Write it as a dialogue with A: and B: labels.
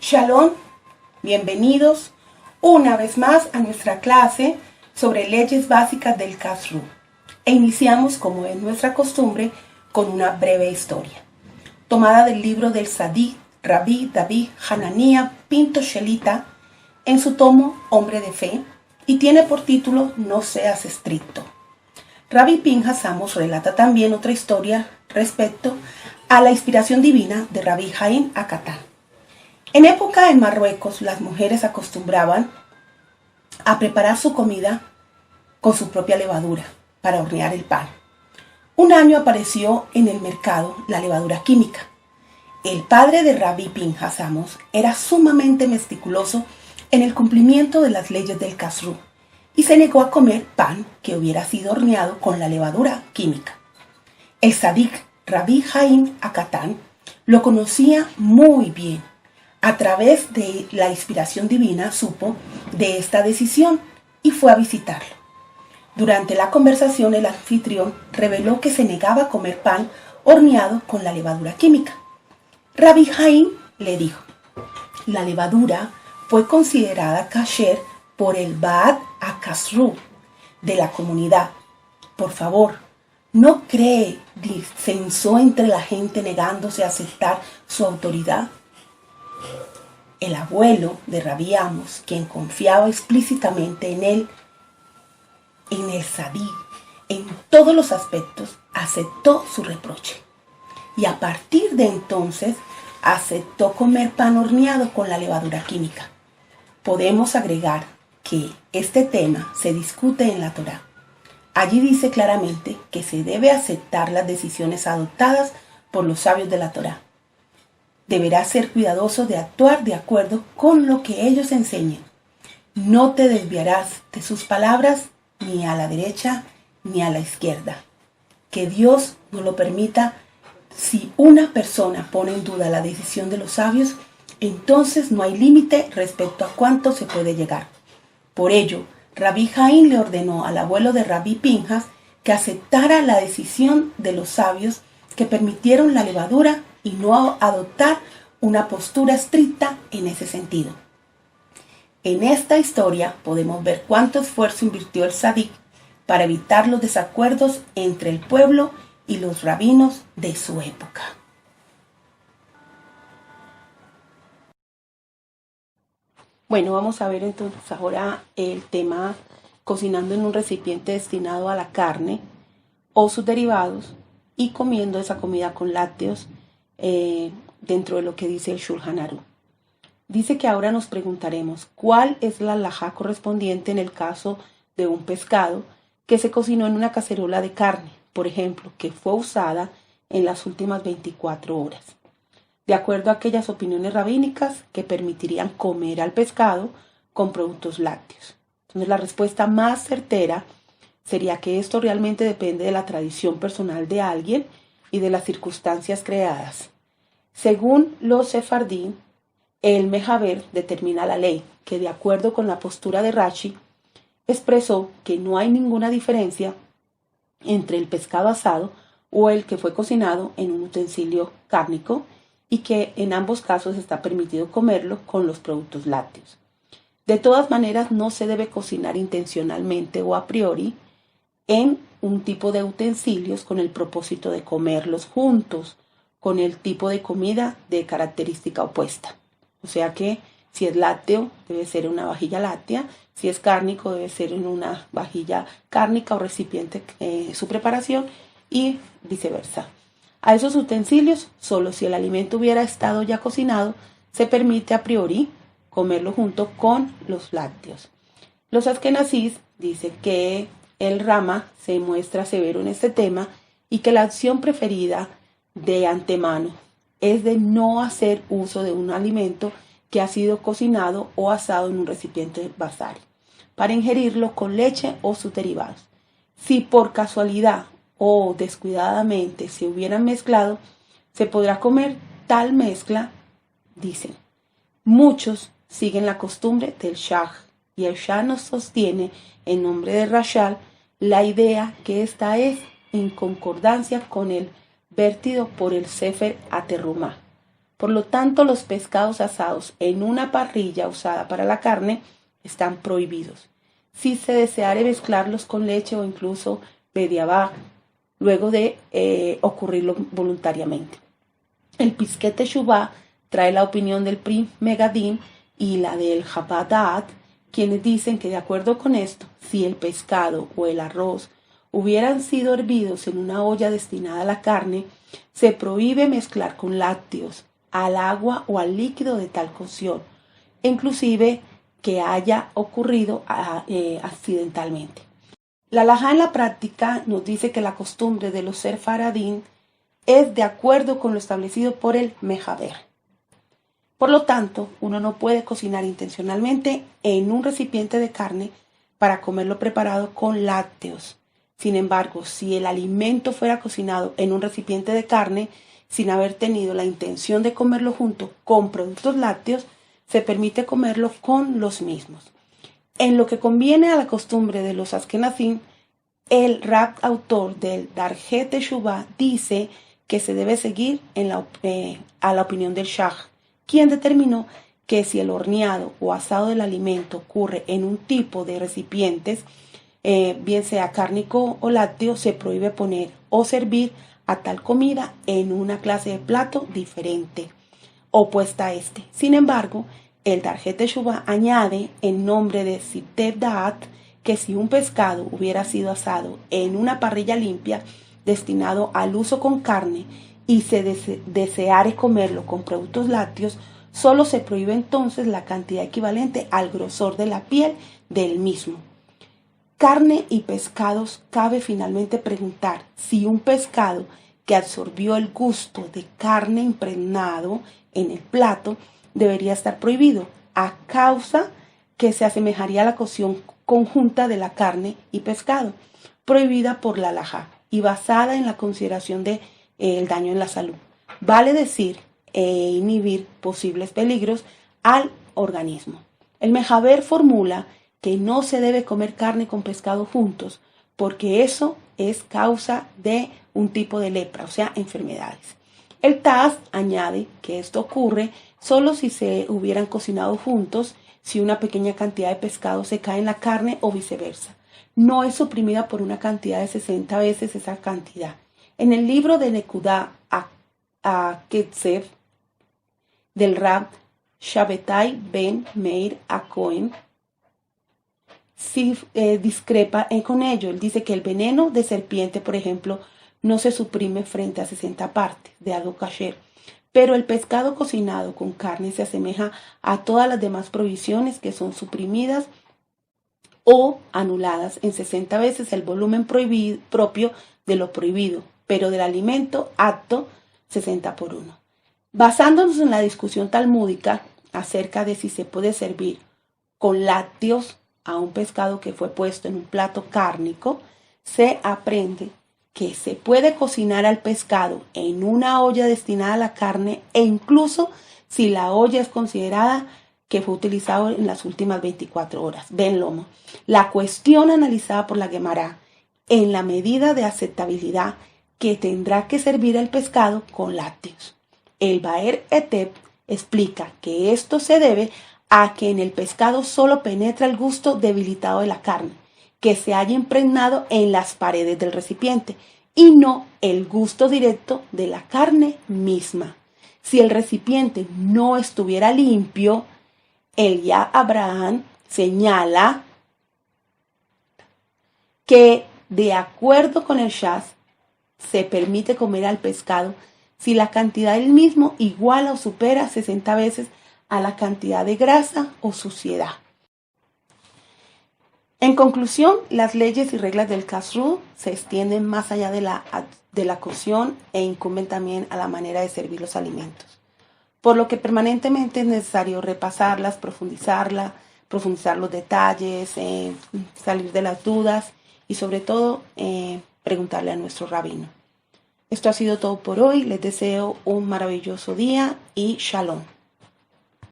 A: Shalom, bienvenidos una vez más a nuestra clase sobre leyes básicas del Kashrut. E iniciamos, como es nuestra costumbre, con una breve historia, tomada del libro del Tzadik Rabbi David Hanania Pinto Shelita en su tomo Hombre de Fe, y tiene por título No seas estricto. Rabbi Pinhas Amos relata también otra historia respecto a la inspiración divina de Rabbi Haim Akatán. En época en Marruecos, las mujeres acostumbraban a preparar su comida con su propia levadura para hornear el pan. Un año apareció en el mercado la levadura química. El padre de Rabbi Pinhas Amos era sumamente meticuloso en el cumplimiento de las leyes del Kashrut y se negó a comer pan que hubiera sido horneado con la levadura química. El Tzadik Rabbi Haim Akatán lo conocía muy bien. A través de la inspiración divina supo de esta decisión y fue a visitarlo. Durante la conversación, el anfitrión reveló que se negaba a comer pan horneado con la levadura química. Rabbi Haim le dijo: la levadura fue considerada kasher por el Ba'at HaKashrut de la comunidad. Por favor, ¿no cree disenso entre la gente negándose a aceptar su autoridad? El abuelo de Rabbi Amos, quien confiaba explícitamente en él, en el Tzadik, en todos los aspectos, aceptó su reproche. Y a partir de entonces, aceptó comer pan horneado con la levadura química. Podemos agregar que este tema se discute en la Torá. Allí dice claramente que se debe aceptar las decisiones adoptadas por los sabios de la Torá. Deberás ser cuidadoso de actuar de acuerdo con lo que ellos enseñen. No te desviarás de sus palabras ni a la derecha ni a la izquierda. Que Dios no lo permita. Si una persona pone en duda la decisión de los sabios, entonces no hay límite respecto a cuánto se puede llegar. Por ello, Rabbi Haim le ordenó al abuelo de Rabbi Pinhas que aceptara la decisión de los sabios que permitieron la levadura y no adoptar una postura estricta en ese sentido. En esta historia podemos ver cuánto esfuerzo invirtió el Tzadik para evitar los desacuerdos entre el pueblo y los rabinos de su época. Bueno, vamos a ver entonces ahora el tema cocinando en un recipiente destinado a la carne o sus derivados y comiendo esa comida con lácteos dentro de lo que dice el Shulchan Aruch. Dice que ahora nos preguntaremos cuál es la halajá correspondiente en el caso de un pescado que se cocinó en una cacerola de carne, por ejemplo, que fue usada en las últimas 24 horas. De acuerdo a aquellas opiniones rabínicas que permitirían comer al pescado con productos lácteos. Entonces la respuesta más certera sería que esto realmente depende de la tradición personal de alguien y de las circunstancias creadas. Según los sefardí, el Mejaber determina la ley, que de acuerdo con la postura de Rashi, expresó que no hay ninguna diferencia entre el pescado asado o el que fue cocinado en un utensilio cárnico y que en ambos casos está permitido comerlo con los productos lácteos. De todas maneras, no se debe cocinar intencionalmente o a priori en un tipo de utensilios con el propósito de comerlos juntos con el tipo de comida de característica opuesta. O sea que si es lácteo, debe ser en una vajilla láctea. Si es cárnico, debe ser en una vajilla cárnica o recipiente su preparación y viceversa. A esos utensilios, solo si el alimento hubiera estado ya cocinado, se permite a priori comerlo junto con los lácteos. Los askenazís dicen que el Rama se muestra severo en este tema y que la acción preferida de antemano es de no hacer uso de un alimento que ha sido cocinado o asado en un recipiente basal para ingerirlo con leche o sus derivados. Si por casualidad o descuidadamente se hubieran mezclado, se podrá comer tal mezcla, dicen. Muchos siguen la costumbre del Shah y el Shah nos sostiene en nombre de Rashal la idea que esta es en concordancia con el vertido por el Sefer Aterumá, Por lo tanto, los pescados asados en una parrilla usada para la carne están prohibidos. Si se deseare mezclarlos con leche o incluso bediabá, luego de ocurrirlo voluntariamente. El Pisquet Teshuvá trae la opinión del Pri Megadim y la del Chabad Da'at, quienes dicen que de acuerdo con esto, si el pescado o el arroz hubieran sido hervidos en una olla destinada a la carne, se prohíbe mezclar con lácteos, al agua o al líquido de tal cocción, inclusive que haya ocurrido accidentalmente. La halajá en la práctica nos dice que la costumbre de los sefaradín es de acuerdo con lo establecido por el mejaber. Por lo tanto, uno no puede cocinar intencionalmente en un recipiente de carne para comerlo preparado con lácteos. Sin embargo, si el alimento fuera cocinado en un recipiente de carne sin haber tenido la intención de comerlo junto con productos lácteos, se permite comerlo con los mismos. En lo que conviene a la costumbre de los Ashkenazim, el Rab autor del Darjet Teshuvá dice que se debe seguir a la opinión del Shach, quien determinó que si el horneado o asado del alimento ocurre en un tipo de recipientes, bien sea cárnico o lácteo, se prohíbe poner o servir a tal comida en una clase de plato diferente, opuesta a este. Sin embargo, el Darjet Teshuvá añade en nombre de Siteb Da'at que si un pescado hubiera sido asado en una parrilla limpia destinado al uso con carne y se deseare comerlo con productos lácteos, solo se prohíbe entonces la cantidad equivalente al grosor de la piel del mismo. Carne y pescados, cabe finalmente preguntar si un pescado que absorbió el gusto de carne impregnado en el plato debería estar prohibido, a causa que se asemejaría a la cocción conjunta de la carne y pescado, prohibida por la halajá y basada en la consideración de el daño en la salud. Vale decir, inhibir posibles peligros al organismo. El mejaber formula que no se debe comer carne con pescado juntos, porque eso es causa de un tipo de lepra, o sea, enfermedades. El Taz añade que esto ocurre solo si se hubieran cocinado juntos, si una pequeña cantidad de pescado se cae en la carne o viceversa. No es suprimida por una cantidad de 60 veces esa cantidad. En el libro de Nekudá a Ketzev del Rab Shabbatai ben Meir Cohen, sí discrepa con ello. Él dice que el veneno de serpiente, por ejemplo, no se suprime frente a 60 partes de algo kasher, pero el pescado cocinado con carne se asemeja a todas las demás provisiones que son suprimidas o anuladas en 60 veces el volumen propio de lo prohibido, pero del alimento apto 60 por 1. Basándonos en la discusión talmúdica acerca de si se puede servir con lácteos a un pescado que fue puesto en un plato cárnico, se aprende que se puede cocinar al pescado en una olla destinada a la carne e incluso si la olla es considerada que fue utilizado en las últimas 24 horas. Ben Lomo. La cuestión analizada por la Gemara en la medida de aceptabilidad que tendrá que servir el pescado con lácteos. El Baer Etep explica que esto se debe a que en el pescado solo penetra el gusto debilitado de la carne, que se haya impregnado en las paredes del recipiente, y no el gusto directo de la carne misma. Si el recipiente no estuviera limpio, el Ya Abraham señala que de acuerdo con el Shas se permite comer al pescado si la cantidad del mismo iguala o supera 60 veces a la cantidad de grasa o suciedad. En conclusión, las leyes y reglas del kashrut se extienden más allá de la cocción e incumben también a la manera de servir los alimentos, por lo que permanentemente es necesario repasarlas, profundizar los detalles, salir de las dudas y sobre todo preguntarle a nuestro rabino. Esto ha sido todo por hoy. Les deseo un maravilloso día y shalom.